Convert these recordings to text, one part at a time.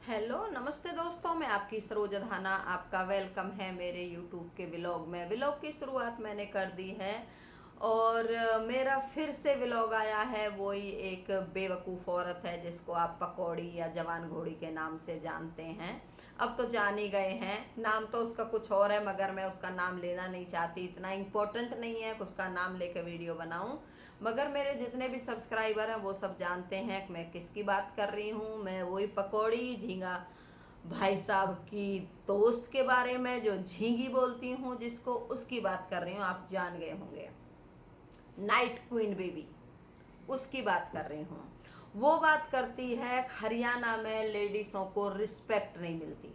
Hello नमस्ते दोस्तों, मैं आपकी सरोज धाना आपका वेलकम है मेरे यूट्यूब के व्लॉग में। व्लॉग की शुरुआत मैंने कर दी है और मेरा फिर से व्लॉग आया है। वही एक बेवकूफ़ औरत है जिसको आप पकौड़ी या जवान घोड़ी के नाम से जानते हैं। अब तो जान ही गए हैं, नाम तो उसका कुछ और है मगर मैं उसका नाम लेना नहीं चाहती। इतना इम्पोर्टेंट नहीं है कि उसका नाम लेकर वीडियो बनाऊं। मगर मेरे जितने भी सब्सक्राइबर हैं वो सब जानते हैं कि मैं किसकी बात कर रही हूँ। मैं वही पकौड़ी झींगा भाई साहब की दोस्त के बारे में, जो झींगी बोलती हूँ जिसको, उसकी बात कर रही हूँ। आप जान गए होंगे, नाइट क्वीन बेबी, उसकी बात कर रही हूँ। वो बात करती है हरियाणा में लेडीज़ों को रिस्पेक्ट नहीं मिलती।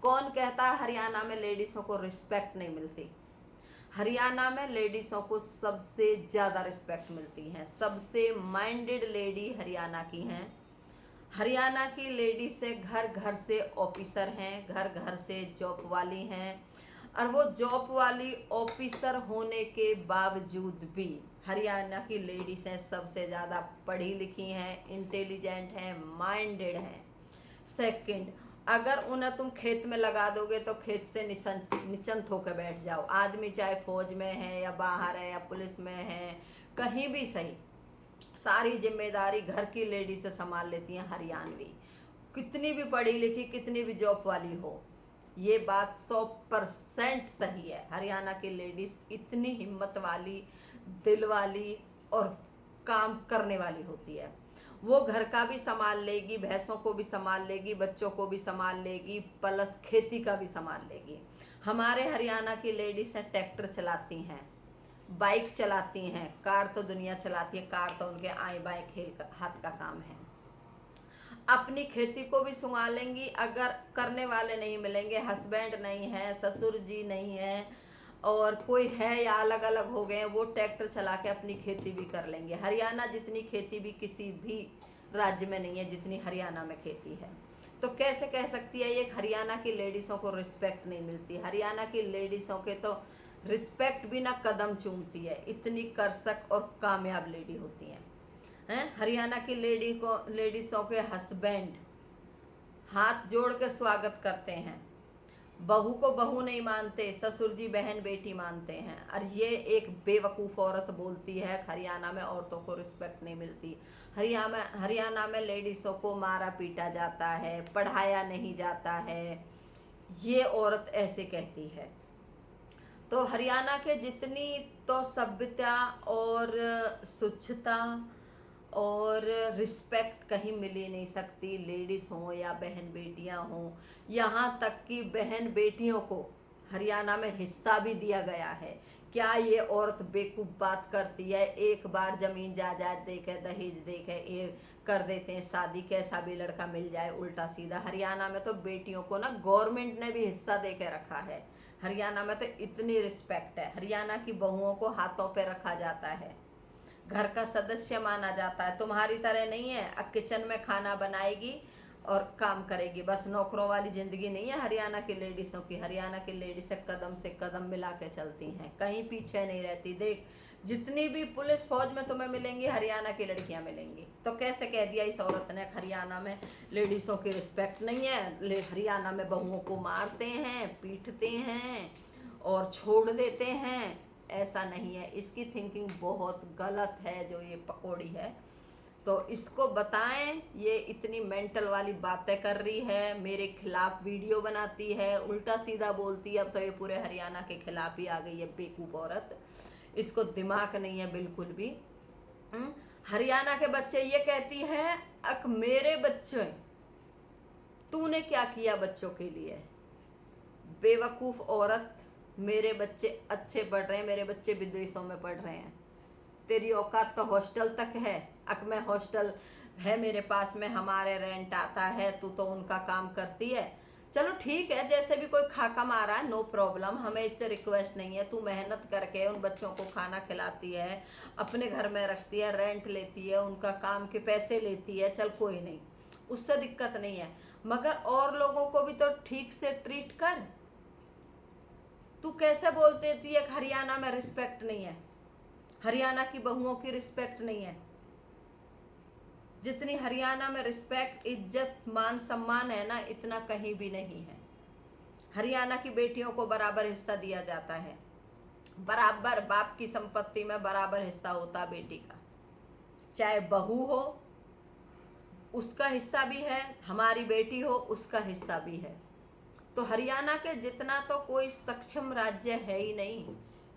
कौन कहता है हरियाणा में लेडीज़ों को रिस्पेक्ट नहीं मिलती? हरियाणा में लेडीज़ों को सबसे ज़्यादा रिस्पेक्ट मिलती है। सबसे माइंडेड लेडी हरियाणा की हैं। हरियाणा की लेडी से घर घर से ऑफिसर हैं, घर घर से जॉब वाली हैं। और वो जॉब वाली ऑफिसर होने के बावजूद भी हरियाणा की लेडीज़ हैं सबसे ज़्यादा पढ़ी लिखी हैं, इंटेलिजेंट हैं, माइंडेड हैं। सेकंड, अगर उन्हें तुम खेत में लगा दोगे तो खेत से निचंत होकर बैठ जाओ। आदमी चाहे फौज में है या बाहर है या पुलिस में है, कहीं भी सही, सारी जिम्मेदारी घर की लेडी से संभाल लेती हैं हरियाणवी। कितनी भी पढ़ी लिखी, कितनी भी जॉब वाली हो, ये बात 100% सही है। हरियाणा की लेडीज इतनी हिम्मत वाली, दिल वाली और काम करने वाली होती है। वो घर का भी संभाल लेगी, भैंसों को भी संभाल लेगी, बच्चों को भी संभाल लेगी, प्लस खेती का भी संभाल लेगी। हमारे हरियाणा की लेडीज हैं, ट्रैक्टर चलाती हैं, बाइक चलाती हैं, कार तो दुनिया चलाती है, कार तो उनके आए बाएं खेल का हाथ का काम है। अपनी खेती को भी संभालेंगी। अगर करने वाले नहीं मिलेंगे, हस्बैंड नहीं है, ससुर जी नहीं है और कोई है या अलग अलग हो गए, वो ट्रैक्टर चला के अपनी खेती भी कर लेंगे। हरियाणा जितनी खेती भी किसी भी राज्य में नहीं है जितनी हरियाणा में खेती है। तो कैसे कह सकती है ये हरियाणा की लेडीज़ों को रिस्पेक्ट नहीं मिलती? हरियाणा की लेडीज़ों के तो रिस्पेक्ट भी ना कदम चूमती है, इतनी करसक और कामयाब लेडी होती हैं। हरियाणा की लेडीज़ों के हस्बैंड हाथ जोड़ के स्वागत करते हैं। बहू को बहू नहीं मानते, ससुर जी बहन बेटी मानते हैं। और ये एक बेवकूफ़ औरत बोलती है हरियाणा में औरतों को रिस्पेक्ट नहीं मिलती। हरियाणा में लेडीज़ों को मारा पीटा जाता है, पढ़ाया नहीं जाता है, ये औरत ऐसे कहती है। तो हरियाणा के जितनी तो सभ्यता और स्वच्छता और रिस्पेक्ट कहीं मिल ही नहीं सकती। लेडीज़ हों या बहन बेटियां हों, यहाँ तक कि बहन बेटियों को हरियाणा में हिस्सा भी दिया गया है। क्या ये औरत बेवकूफ़ बात करती है? एक बार ज़मीन जायदाद देके, दहेज देके ये कर देते हैं शादी, कैसा भी लड़का मिल जाए, उल्टा सीधा। हरियाणा में तो बेटियों को ना गवर्नमेंट ने भी हिस्सा दे के रखा है। हरियाणा में तो इतनी रिस्पेक्ट है। हरियाणा की बहुओं को हाथों पे रखा जाता है, घर का सदस्य माना जाता है। तुम्हारी तरह नहीं है अब किचन में खाना बनाएगी और काम करेगी, बस नौकरों वाली ज़िंदगी नहीं है हरियाणा की लेडीज़ों की। हरियाणा की लेडीज़ से कदम मिला के चलती हैं, कहीं पीछे नहीं रहती। देख, जितनी भी पुलिस फौज में तुम्हें मिलेंगी हरियाणा की लड़कियां मिलेंगी। तो कैसे कह दिया इस औरत ने हरियाणा में लेडीज़ों की रिस्पेक्ट नहीं है? हरियाणा में बहुओं को मारते हैं, पीटते हैं और छोड़ देते हैं। ऐसा नहीं है, इसकी थिंकिंग बहुत गलत है जो ये पकौड़ी है। तो इसको बताएं, ये इतनी मेंटल वाली बातें कर रही है, मेरे खिलाफ वीडियो बनाती है, उल्टा सीधा बोलती है। अब तो ये पूरे हरियाणा के खिलाफ ही आ गई है बेवकूफ़ औरत। इसको दिमाग नहीं है बिल्कुल भी। हम्म? हरियाणा के बच्चे ये कहती है, अक मेरे बच्चे, तूने क्या किया बच्चों के लिए? बेवकूफ़ औरत। मेरे बच्चे अच्छे पढ़ रहे हैं, मेरे बच्चे विदेशों में पढ़ रहे हैं, तेरी औकात तो हॉस्टल तक है। अक मैं हॉस्टल है मेरे पास में, हमारे रेंट आता है, तू तो उनका काम करती है। चलो ठीक है, जैसे भी कोई खाका मारा है, नो प्रॉब्लम, हमें इससे रिक्वेस्ट नहीं है। तू मेहनत करके उन बच्चों को खाना खिलाती है, अपने घर में रखती है, रेंट लेती है, उनका काम के पैसे लेती है, चल कोई नहीं, उससे दिक्कत नहीं है। मगर और लोगों को भी तो ठीक से ट्रीट कर। तू कैसे बोल देती है कि हरियाणा में रिस्पेक्ट नहीं है, हरियाणा की बहुओं की रिस्पेक्ट नहीं है? जितनी हरियाणा में रिस्पेक्ट, इज्जत, मान सम्मान है ना, इतना कहीं भी नहीं है। हरियाणा की बेटियों को बराबर हिस्सा दिया जाता है, बराबर बाप की संपत्ति में बराबर हिस्सा होता है बेटी का। चाहे बहू हो उसका हिस्सा भी है, हमारी बेटी हो उसका हिस्सा भी है। तो हरियाणा के जितना तो कोई सक्षम राज्य है ही नहीं।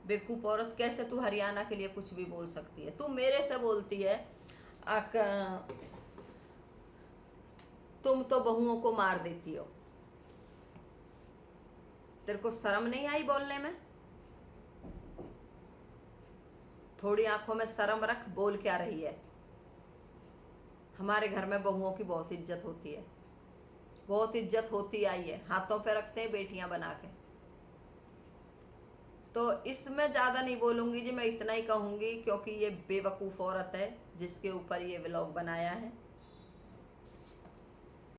बेवकूफ औरत, कैसे तू हरियाणा के लिए कुछ भी बोल सकती है? तू मेरे से बोलती है तुम तो बहुओं को मार देती हो। तेरे को शर्म नहीं आई बोलने में? थोड़ी आंखों में शर्म रख, बोल क्या रही है? हमारे घर में बहुओं की बहुत इज्जत होती है, बहुत इज्जत होती आई है, हाथों पे रखते हैं बेटियां बना के। तो इसमें ज़्यादा नहीं बोलूँगी जी, मैं इतना ही कहूँगी क्योंकि ये बेवकूफ़ औरत है जिसके ऊपर ये व्लॉग बनाया है।